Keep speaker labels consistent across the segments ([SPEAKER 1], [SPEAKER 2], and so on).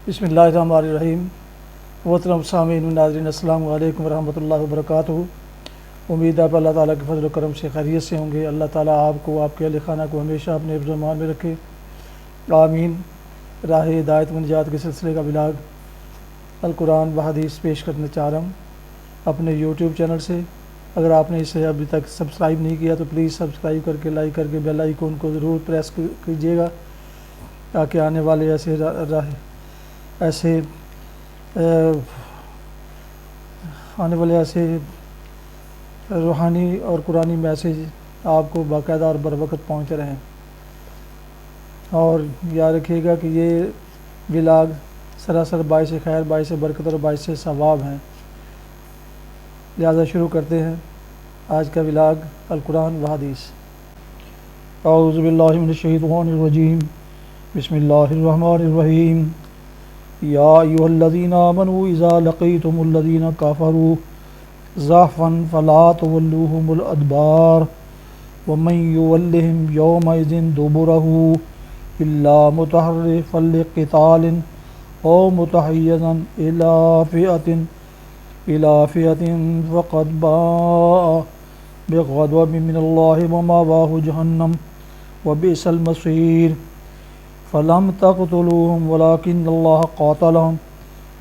[SPEAKER 1] بسم اللہ الرحمن الرحیم۔ محترم سامعین و ناظرین، السلام علیکم ورحمۃ اللہ وبرکاتہ۔ امید ہے اللہ تعالیٰ کے فضل و کرم سے خیریت سے ہوں گے۔ اللہ تعالیٰ آپ کو، آپ کے اہل خانہ کو ہمیشہ اپنے حفظ و امان میں رکھے، آمین۔ راہ ہدایت و نجات کے سلسلے کا بلاگ القرآن و حدیث پیش کرنا چاہ رہا ہوں اپنے یوٹیوب چینل سے۔ اگر آپ نے اسے ابھی تک سبسکرائب نہیں کیا تو پلیز سبسکرائب کر کے، لائک کر کے بیل آئیکن کو ضرور پریس کیجیے گا، تاکہ آنے والے ایسے روحانی اور قرآنی میسیج آپ کو باقاعدہ اور بر وقت پہنچتے رہیں۔ اور یاد رکھیے گا کہ یہ ولاگ سراسر باعث خیر، باعث برکت اور باعث ثواب ہیں۔ لہذا شروع کرتے ہیں آج کا ولاگ القرآن و حدیث۔ اعوذ باللہ من الشیطان الرجیم، بسم اللہ الرحمن الرحیم۔ یا ایھا الذین آمنوا اذا لقیتم الذین کفروا زحفا فلا تولوهم الادبار ومن یولهم یومئذ دبرہ الا متحرفا لقتال او متحیزا الى فئة فقد باء بغضب من اللہ ومأواہ جہنم وبئس المصیر۔ فلم تقتلوهم ولكن الله قاتلهم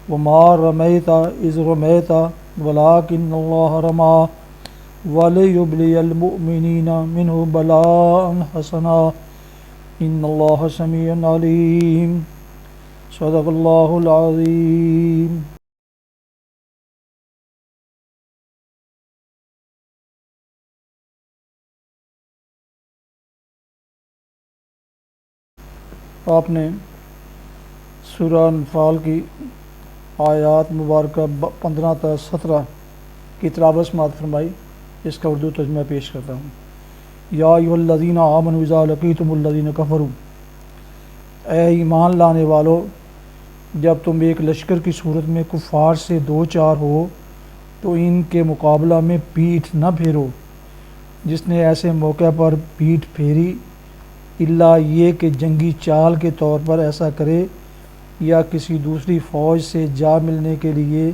[SPEAKER 1] وما رميت إذ رميت ولكن الله رمى وليبلي المؤمنين منه بلاء حسنا إن الله سميع عليم۔ صدق الله العظيم۔ آپ نے سورہ انفال کی آیات مبارکہ 15 تا 17 کی تلاوت سماعت فرمائی۔ اس کا اردو ترجمہ پیش کرتا ہوں۔ یا ایھا الذین آمنوا اذا لقیتم الذین کفروا، اے ایمان لانے والو، جب تم ایک لشکر کی صورت میں کفار سے دو چار ہو تو ان کے مقابلہ میں پیٹھ نہ پھیرو۔ جس نے ایسے موقع پر پیٹھ پھیری، الا یہ کہ جنگی چال کے طور پر ایسا کرے یا کسی دوسری فوج سے جا ملنے کے لیے،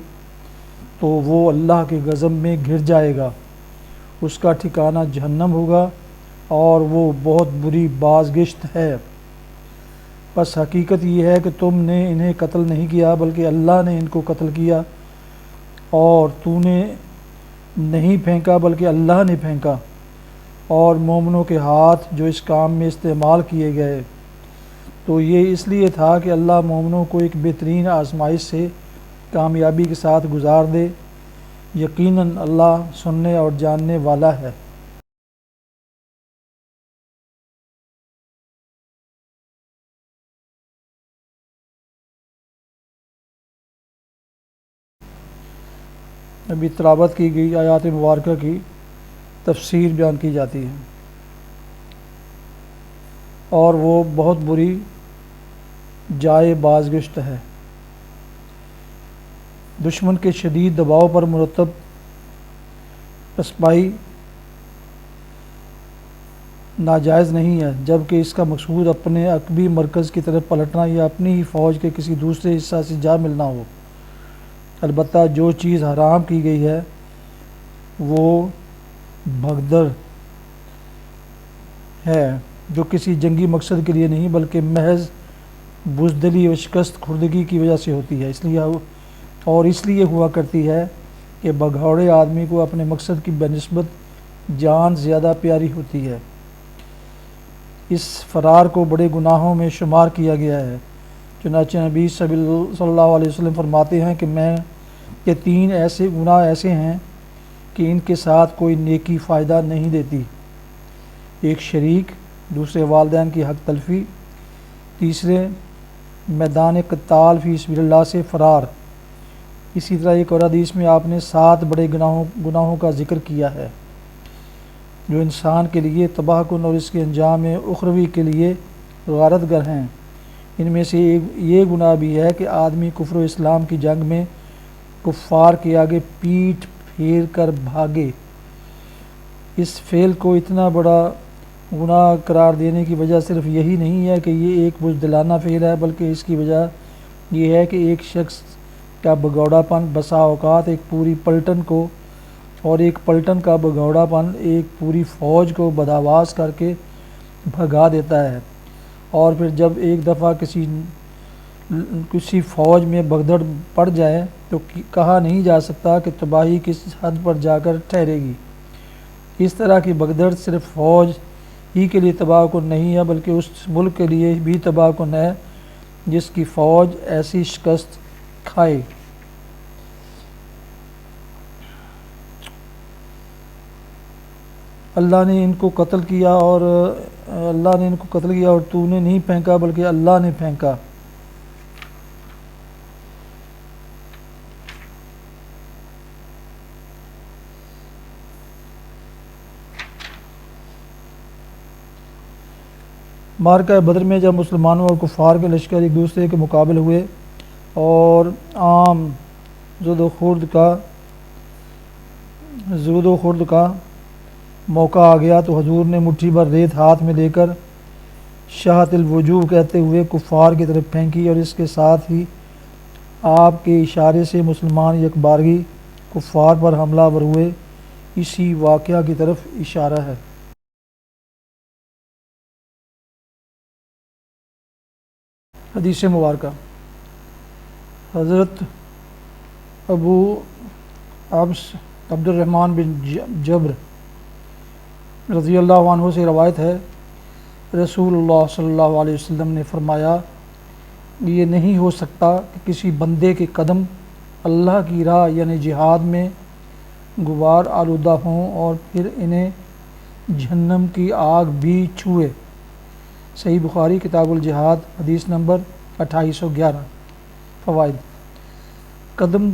[SPEAKER 1] تو وہ اللہ کے غضب میں گر جائے گا، اس کا ٹھکانہ جہنم ہوگا اور وہ بہت بری بازگشت ہے۔ بس حقیقت یہ ہے کہ تم نے انہیں قتل نہیں کیا بلکہ اللہ نے ان کو قتل کیا، اور تو نے نہیں پھینکا بلکہ اللہ نے پھینکا، اور مومنوں کے ہاتھ جو اس کام میں استعمال کیے گئے تو یہ اس لیے تھا کہ اللہ مومنوں کو ایک بہترین آزمائش سے کامیابی کے ساتھ گزار دے۔ یقیناً اللہ سننے اور جاننے والا ہے۔ ابھی تلاوت کی گئی آیات مبارکہ کی تفسیر بیان کی جاتی ہے، اور وہ بہت بری جائے بازگشت ہے۔ دشمن کے شدید دباؤ پر مرتب پسپائی ناجائز نہیں ہے، جبکہ اس کا مقصود اپنے عقبی مرکز کی طرف پلٹنا یا اپنی ہی فوج کے کسی دوسرے حصہ سے جا ملنا ہو۔ البتہ جو چیز حرام کی گئی ہے وہ بھگدڑ ہے، جو کسی جنگی مقصد کے لیے نہیں بلکہ محض بزدلی و شکست خوردگی کی وجہ سے ہوتی ہے، اس لیے ہوا کرتی ہے کہ بھگوڑے آدمی کو اپنے مقصد کی بنسبت جان زیادہ پیاری ہوتی ہے۔ اس فرار کو بڑے گناہوں میں شمار کیا گیا ہے۔ چنانچہ نبی صلی اللہ علیہ وسلم فرماتے ہیں کہ 3 ایسے گناہ ایسے ہیں کہ ان کے ساتھ کوئی نیکی فائدہ نہیں دیتی: ایک شریک، دوسرے والدین کی حق تلفی، تیسرے میدان قتال فی سبیل اللہ سے فرار۔ اسی طرح ایک اور حدیث میں آپ نے 7 بڑے گناہوں کا ذکر کیا ہے جو انسان کے لیے تباہ کن اور اس کے انجام اخروی کے لیے غارت گر ہیں۔ ان میں سے یہ گناہ بھی ہے کہ آدمی کفر و اسلام کی جنگ میں کفار کے آگے پیٹھ پھیر کر بھاگے۔ اس فعل کو اتنا بڑا گناہ قرار دینے کی وجہ صرف یہی نہیں ہے کہ یہ ایک بزدلانہ فعل ہے، بلکہ اس کی وجہ یہ ہے کہ ایک شخص کا بگوڑا پن بسا اوقات ایک پوری پلٹن کو اور ایک پلٹن کا بگوڑا پن ایک پوری فوج کو بدآواز کر کے بھگا دیتا ہے، اور پھر جب ایک دفعہ کسی فوج میں بھگدڑ پڑ جائے تو کہا نہیں جا سکتا کہ تباہی کس حد پر جا کر ٹھہرے گی۔ اس طرح کی بھگدڑ صرف فوج ہی کے لیے تباہ کن نہیں ہے بلکہ اس ملک کے لیے بھی تباہ کن ہے جس کی فوج ایسی شکست کھائے۔ اللہ نے ان کو قتل کیا اور تو نے نہیں پھینکا بلکہ اللہ نے پھینکا۔ معرکہ بدر میں جب مسلمانوں اور کفار کے لشکر ایک دوسرے کے مقابل ہوئے اور عام زد و خورد کا موقع آ گیا تو حضور نے مٹھی بھر ریت ہاتھ میں لے کر شاہت الوجوہ کہتے ہوئے کفار کی طرف پھینکی، اور اس کے ساتھ ہی آپ کے اشارے سے مسلمان یکبارگی کفار پر حملہ آور ہوئے۔ اسی واقعہ کی طرف اشارہ ہے۔ حدیث مبارکہ حضرت ابو عبس عبد الرحمن بن جبر رضی اللہ عنہ سے روایت ہے، رسول اللہ صلی اللہ علیہ وسلم نے فرمایا، یہ نہیں ہو سکتا کہ کسی بندے کے قدم اللہ کی راہ یعنی جہاد میں غبار آلودہ ہوں اور پھر انہیں جہنم کی آگ بھی چھوئے۔ صحیح بخاری کتاب الجہاد حدیث نمبر 2811۔ فوائد: قدم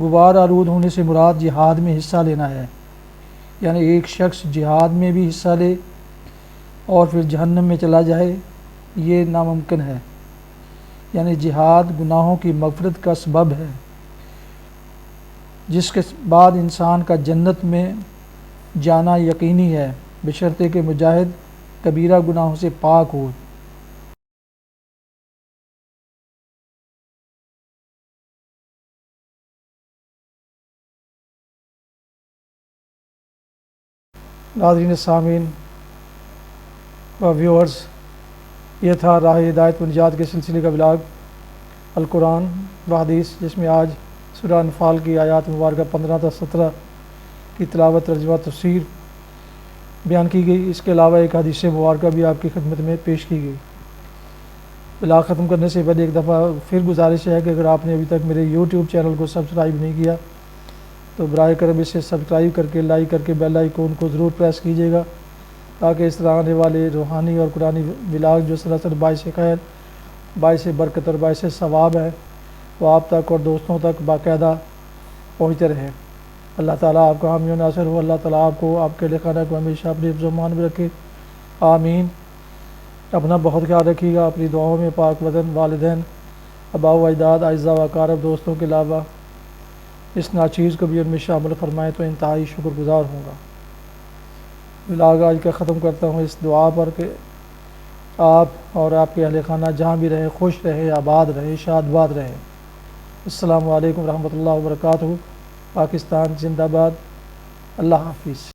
[SPEAKER 1] غبار آلود ہونے سے مراد جہاد میں حصہ لینا ہے، یعنی ایک شخص جہاد میں بھی حصہ لے اور پھر جہنم میں چلا جائے، یہ ناممکن ہے۔ یعنی جہاد گناہوں کی مغفرت کا سبب ہے جس کے بعد انسان کا جنت میں جانا یقینی ہے، بشرطے کہ مجاہد کبیرہ گناہوں سے پاک ہو۔ ناظرین سامعین و ویورز، یہ تھا راہ ہدایت و نجات کے سلسلے کا ولاگ القرآن و حدیث، جس میں آج سورہ انفال کی آیات مبارکہ 15 تا 17 کی تلاوت، ترجمہ، تفسیر بیان کی گئی۔ اس کے علاوہ ایک حدیث مبارکہ بھی آپ کی خدمت میں پیش کی گئی۔ ولاگ ختم کرنے سے پہلے ایک دفعہ پھر گزارش ہے کہ اگر آپ نے ابھی تک میرے یوٹیوب چینل کو سبسکرائب نہیں کیا تو براہ کرم اسے سبسکرائب کر کے لائک کر کے بیل آئیکن کو ضرور پریس کیجیے گا، تاکہ اس طرح آنے والے روحانی اور قرآنی ولاگ جو سراسر باعث خیر، باعث برکت اور باعث ثواب ہے، وہ آپ تک اور دوستوں تک باقاعدہ پہنچتے رہے۔ اللہ تعالیٰ آپ کا حامی و ناصر ہو۔ اللہ تعالیٰ آپ کو، آپ کے اہل خانہ کو ہمیشہ اپنے حفظ و امان میں رکھے، آمین۔ اپنا بہت خیال رکھیے گا، اپنی دعاؤں میں پاک وطن، والدین، آباء و اجداد، اعزاء و اقارب، دوستوں کے علاوہ اس ناچیز کو بھی ان میں شامل فرمائیں تو انتہائی شکر گزار ہوں گا۔ ولاگ آج کا ختم کرتا ہوں اس دعا پر کہ آپ اور آپ کے اہل خانہ جہاں بھی رہیں خوش رہیں، آباد رہیں، شاد باد رہیں۔ السلام علیکم ورحمۃ اللہ وبرکاتہ۔ پاکستان زندہ باد۔ اللہ حافظ۔